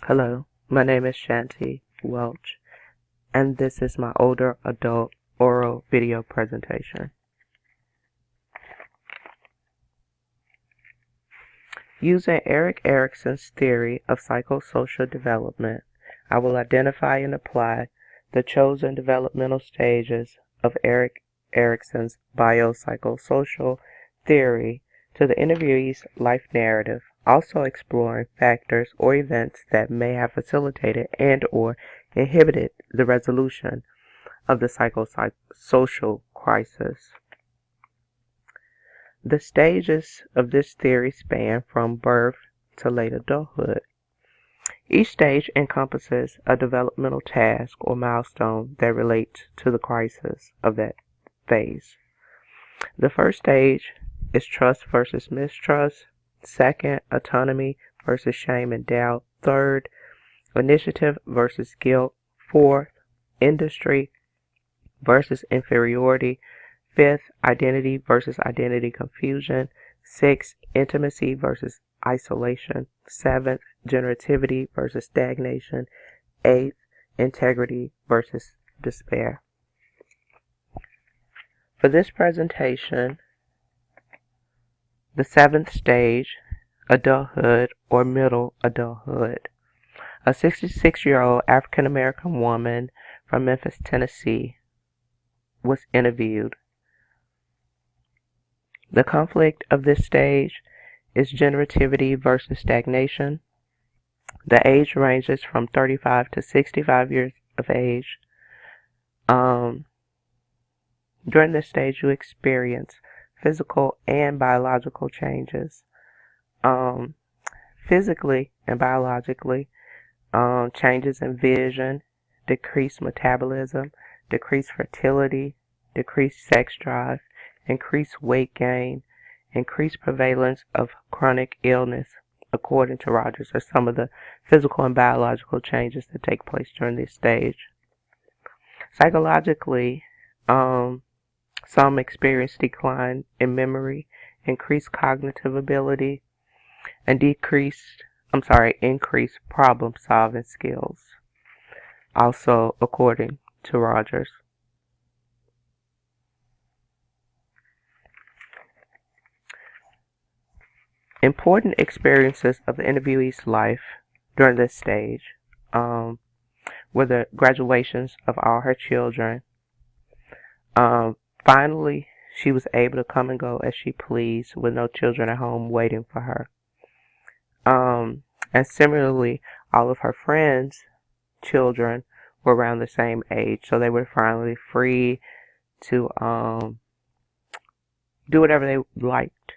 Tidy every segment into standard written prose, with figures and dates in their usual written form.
Hello, my name is Shanti Welch, and this is my older adult oral video presentation. Using Erik Erikson's theory of psychosocial development, I will identify and apply the chosen developmental stages of Erik Erikson's biopsychosocial theory to the interviewee's life narrative, also exploring factors or events that may have facilitated and/or inhibited the resolution of the psychosocial crisis. The stages of this theory span from birth to late adulthood. Each stage encompasses a developmental task or milestone that relates to the crisis of that phase. The first stage is trust versus mistrust. Second, autonomy versus shame and doubt. Third, initiative versus guilt. Fourth, industry versus inferiority. Fifth, identity versus identity confusion. Sixth, intimacy versus isolation. Seventh, generativity versus stagnation. Eighth, integrity versus despair. For this presentation, the seventh stage, adulthood or middle adulthood. A 66-year-old African-American woman from Memphis, Tennessee was interviewed. The conflict of this stage is generativity versus stagnation. The age ranges from 35 to 65 years of age. During this stage, you experience physical and biological changes. Physically and biologically, changes in vision, decreased metabolism, decreased fertility, decreased sex drive, increased weight gain, increased prevalence of chronic illness, according to Rogers, are some of the physical and biological changes that take place during this stage. Psychologically, some experience decline in memory, increased cognitive ability, and increased problem-solving skills, also according to Rogers. Important experiences of the interviewee's life during this stage were the graduations of all her children. Finally, she was able to come and go as she pleased with no children at home waiting for her. And similarly, all of her friends' children were around the same age, so they were finally free to do whatever they liked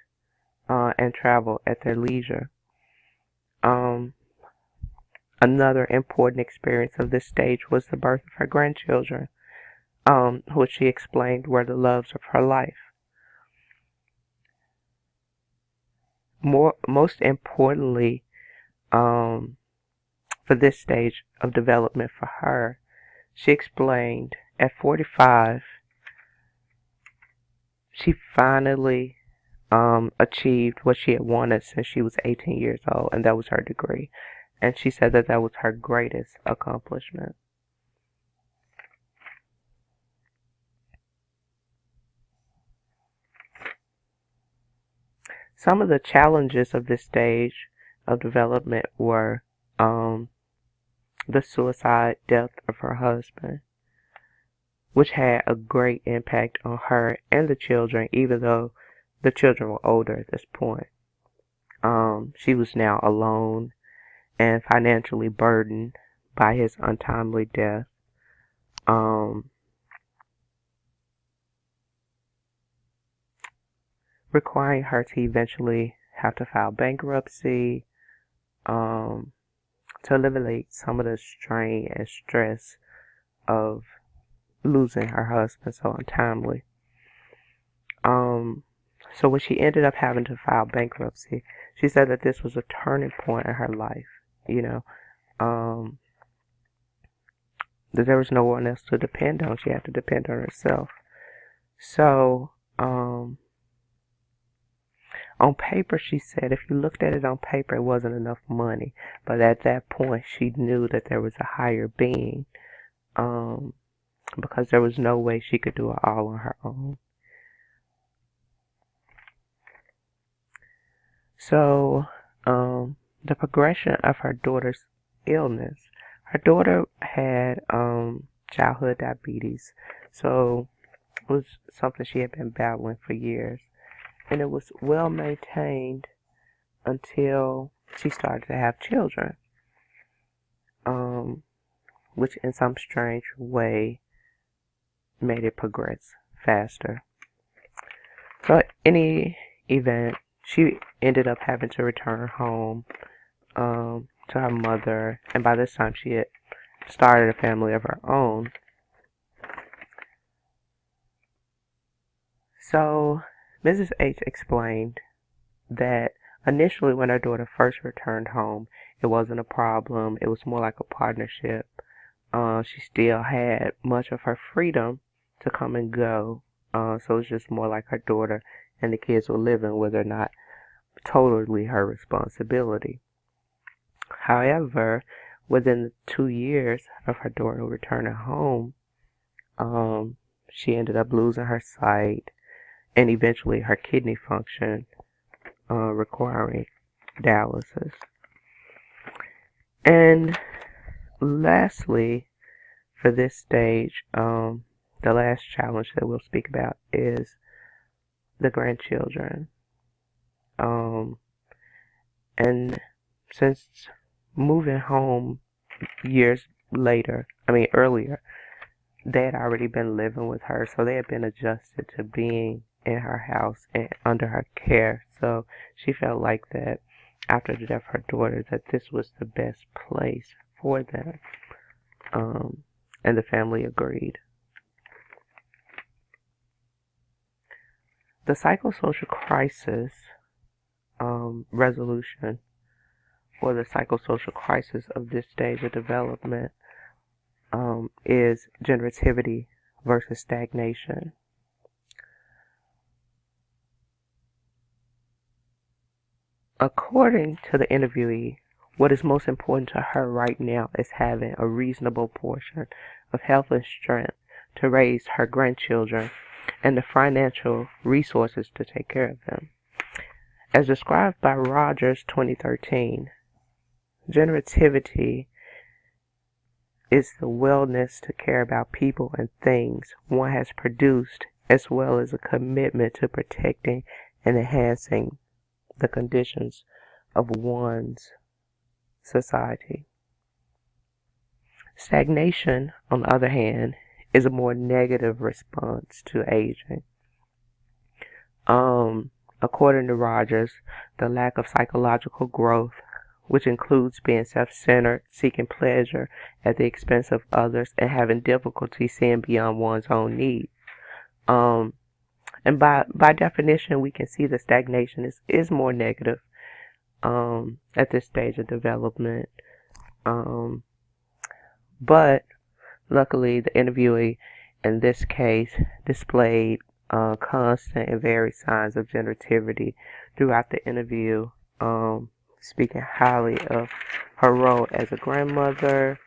and travel at their leisure. Another important experience of this stage was the birth of her grandchildren, which she explained were the loves of her life. Most importantly, for this stage of development for her, she explained at 45, she finally achieved what she had wanted since she was 18 years old, and that was her degree. And she said that that was her greatest accomplishment. Some of the challenges of this stage of development were the suicide death of her husband, which had a great impact on her and the children, even though the children were older at this point. She was now alone and financially burdened by his untimely death. Requiring her to eventually have to file bankruptcy, to alleviate some of the strain and stress of losing her husband so untimely. So when she ended up having to file bankruptcy, she said that this was a turning point in her life, that there was no one else to depend on. She had to depend on herself. So, On paper, she said, if you looked at it on paper, it wasn't enough money. But at that point, she knew that there was a higher being, um, because there was no way she could do it all on her own. So, the progression of her daughter's illness. Her daughter had childhood diabetes, so it was something she had been battling for years, and it was well maintained until she started to have children, which in some strange way made it progress faster. So, in any event, she ended up having to return home to her mother, and by this time she had started a family of her own. So, Mrs. H explained that initially when her daughter first returned home, it wasn't a problem. It was more like a partnership. She still had much of her freedom to come and go. So it was just more like her daughter and the kids were living with her, not totally her responsibility. However, within 2 years of her daughter returning home, she ended up losing her sight and eventually her kidney function, requiring dialysis. And lastly, for this stage, the last challenge that we'll speak about is the grandchildren. And since moving home earlier, they had already been living with her, so they had been adjusted to being in her house and under her care. So she felt like that after the death of her daughter, that this was the best place for them. And the family agreed. The psychosocial crisis resolution, or the psychosocial crisis of this stage of development, is generativity versus stagnation. According to the interviewee, what is most important to her right now is having a reasonable portion of health and strength to raise her grandchildren and the financial resources to take care of them. As described by Rogers 2013, generativity is the willingness to care about people and things one has produced, as well as a commitment to protecting and enhancing the conditions of one's society. Stagnation, on the other hand, is a more negative response to aging. According to Rogers, the lack of psychological growth, which includes being self-centered, seeking pleasure at the expense of others, and having difficulty seeing beyond one's own needs. And by definition, we can see that stagnation is more negative at this stage of development. But luckily, the interviewee in this case displayed constant and varied signs of generativity throughout the interview, speaking highly of her role as a grandmother,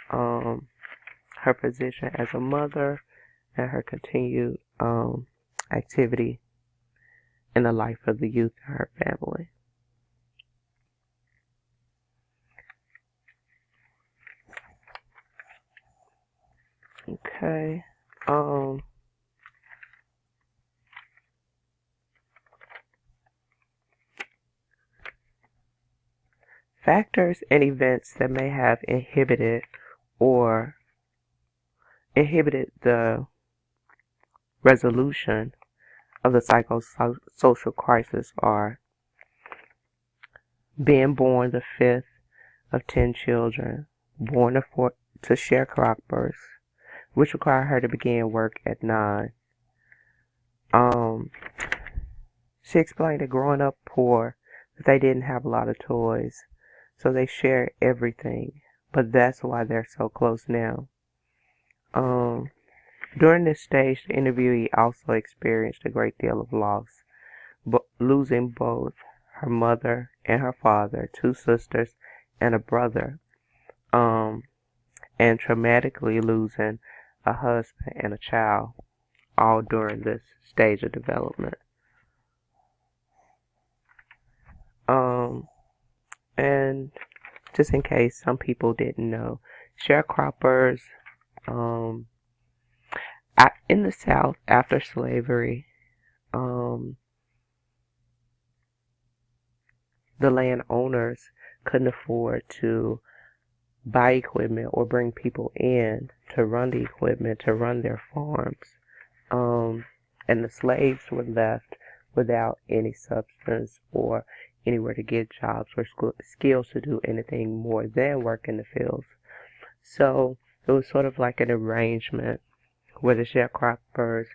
her position as a mother, and her continued activity in the life of the youth and her family. Okay. Factors and events that may have inhibited the resolution of the psychosocial crisis are being born the fifth of 10 children, born to sharecroppers, which required her to begin work at 9. She explained that growing up poor, that they didn't have a lot of toys, so they shared everything, but that's why they're so close now. During this stage, the interviewee also experienced a great deal of loss, losing both her mother and her father, two sisters, and a brother, um, and traumatically losing a husband and a child, all during this stage of development. And just in case some people didn't know, sharecroppers, um, in the South after slavery, the landowners couldn't afford to buy equipment or bring people in to run the equipment to run their farms. And the slaves were left without any substance or anywhere to get jobs or skills to do anything more than work in the fields. So it was sort of like an arrangement where the sharecroppers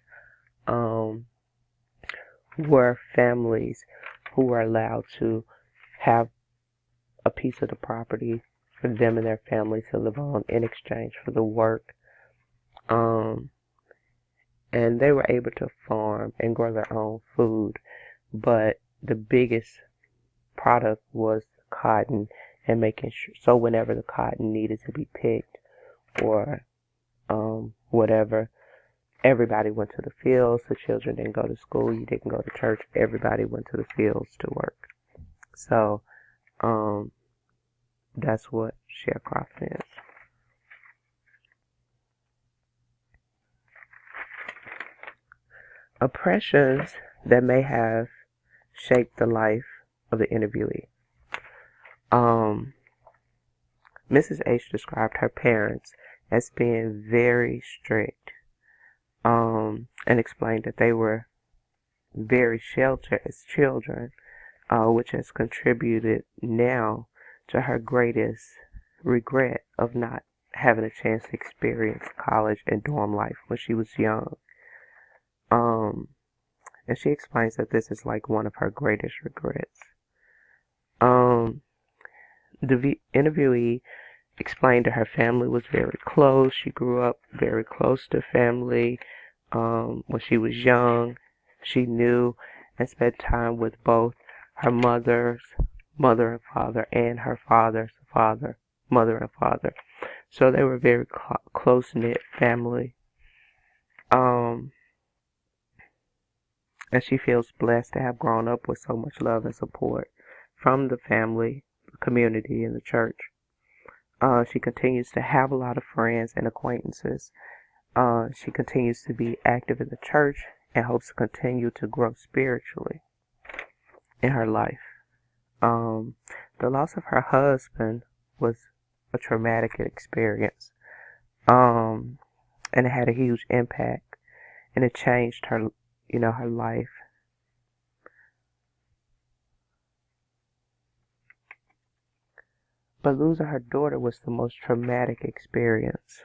were families who were allowed to have a piece of the property for them and their family to live on in exchange for the work. And they were able to farm and grow their own food, but the biggest product was cotton, and making sure, so whenever the cotton needed to be picked or whatever, everybody went to the fields. The children didn't go to school, you didn't go to church, everybody went to the fields to work. So that's what sharecropping is. Oppressions that may have shaped the life of the interviewee. Mrs. H described her parents as being very strict, and explained that they were very sheltered as children, which has contributed now to her greatest regret of not having a chance to experience college and dorm life when she was young. And she explains that this is like one of her greatest regrets. The interviewee explained that her family was very close. She grew up very close to family. When she was young, she knew and spent time with both her mother's mother and father and her father's mother and father. So they were very close-knit family. And she feels blessed to have grown up with so much love and support from the family, the community, and the church. She continues to have a lot of friends and acquaintances. She continues to be active in the church and hopes to continue to grow spiritually in her life. The loss of her husband was a traumatic experience, and it had a huge impact, and it changed her, her life. But losing her daughter was the most traumatic experience.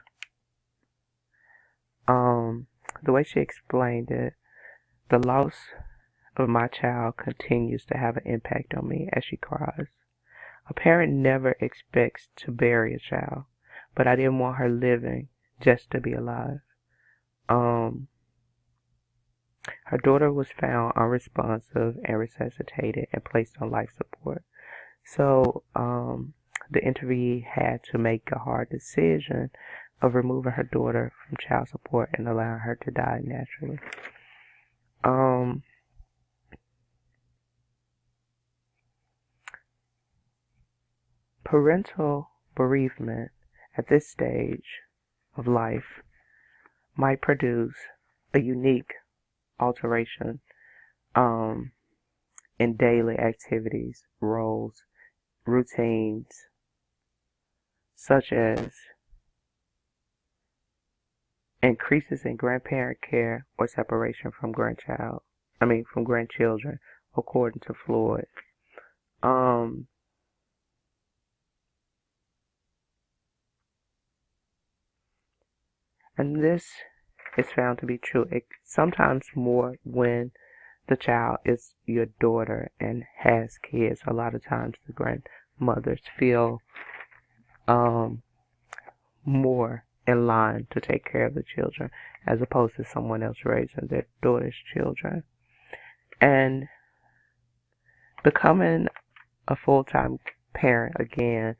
The way she explained it, the loss of my child continues to have an impact on me, as she cries. A parent never expects to bury a child, but I didn't want her living just to be alive. Her daughter was found unresponsive and resuscitated and placed on life support. So the interviewee had to make a hard decision of removing her daughter from child support and allowing her to die naturally. Parental bereavement at this stage of life might produce a unique alteration in daily activities, roles, routines, such as increases in grandparent care or separation from grandchildren, according to Floyd. And this is found to be true. Sometimes more when the child is your daughter and has kids. A lot of times the grandmothers feel more in line to take care of the children as opposed to someone else raising their daughter's children. And Becoming a full-time parent again